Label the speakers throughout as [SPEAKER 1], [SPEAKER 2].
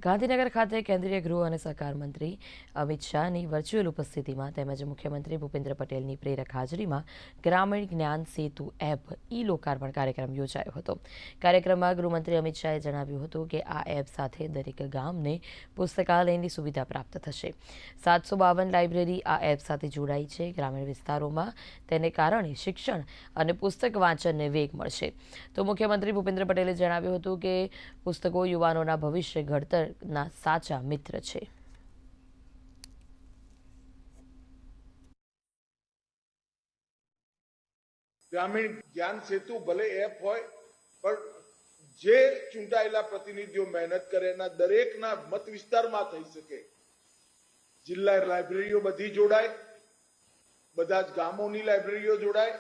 [SPEAKER 1] ગાંધીનગર ખાતે કેન્દ્રીય ગૃહ અને સહકાર મંત્રી અમિત શાહની વર્ચ્યુઅલ ઉપસ્થિતિમાં તેમજ મુખ્યમંત્રી ભૂપેન્દ્ર પટેલની પ્રેરક હાજરીમાં ગ્રામીણ જ્ઞાન સેતુ એપ લોકાર્પણ કાર્યક્રમ યોજાયો હતો। કાર્યક્રમમાં ગૃહમંત્રી અમિત શાહે જણાવ્યું હતું કે આ એપ સાથે દરેક ગામને પુસ્તકાલયની સુવિધા પ્રાપ્ત થશે। 752 લાઇબ્રેરી આ એપ સાથે જોડાઈ છે। ગ્રામીણ વિસ્તારોમાં તેને કારણે શિક્ષણ અને પુસ્તક વાંચનને વેગ મળશે। તો મુખ્યમંત્રી ભૂપેન્દ્ર પટેલે જણાવ્યું હતું કે પુસ્તકો યુવાનોના ભવિષ્ય ઘડતર ના સાચા મિત્ર છે।
[SPEAKER 2] ग्रामीण ज्ञान सेतु भले एप होय पण जे चूंटायेला प्रतिनिधिओ मेहनत करे ना दरेकना मत विस्तारमां थई शके। जिल्ला लाइब्रेरीओ बधी जोड़ाय, बधा ज गामोनी लाइब्रेरीओ जोड़ाय,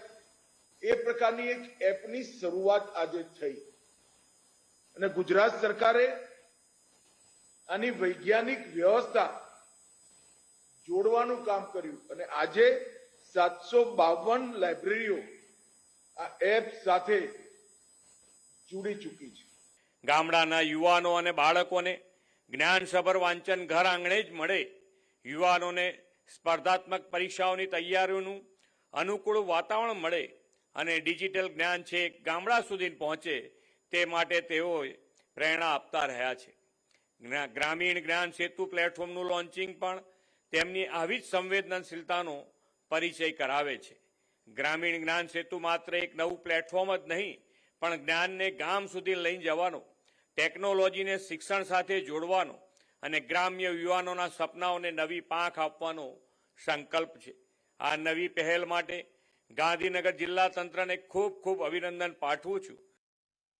[SPEAKER 2] ए प्रकारनी एक एपनी शरूआत आजे थई अने गुजरात सरकारे आनी वैज्ञानिक व्यवस्था जोड़वानुं काम कर्युं अने आजे 752 लाइब्रेरीओ आ एप साथे जोड़ी चूकी छे।
[SPEAKER 3] गामडाना युवानो अने बाळकोने ज्ञानसभर वांचन घर आंगणे ज मळे। युवानोने स्पर्धात्मक परीक्षाओनी तैयारीओनुं अनुकूळ वातावरण मळे अने डिजिटल ज्ञान छेक गामडा सुधी पहोंचे ते माटे तेओए प्रेरणा आपता रह्या छे। ग्रामीण ज्ञान सेतु प्लेटफॉर्मनुं लॉन्चिंग पण તેમની આવી જ સંવેદનશીલતાનો પરિચય કરાવે છે। ગ્રામીણ જ્ઞાન સેતુ માત્ર એક નવું પ્લેટફોર્મ જ નહીં પણ જ્ઞાનને ગામ સુધી લઈ જવાનો, ટેકનોલોજીને શિક્ષણ સાથે જોડવાનો અને ગ્રામ્ય યુવાનોના સપનાઓને નવી પાંખ આપવાનો સંકલ્પ છે। આ નવી પહેલ માટે ગાંધીનગર જિલ્લા તંત્રને ખૂબ ખૂબ અભિનંદન પાઠવું છું।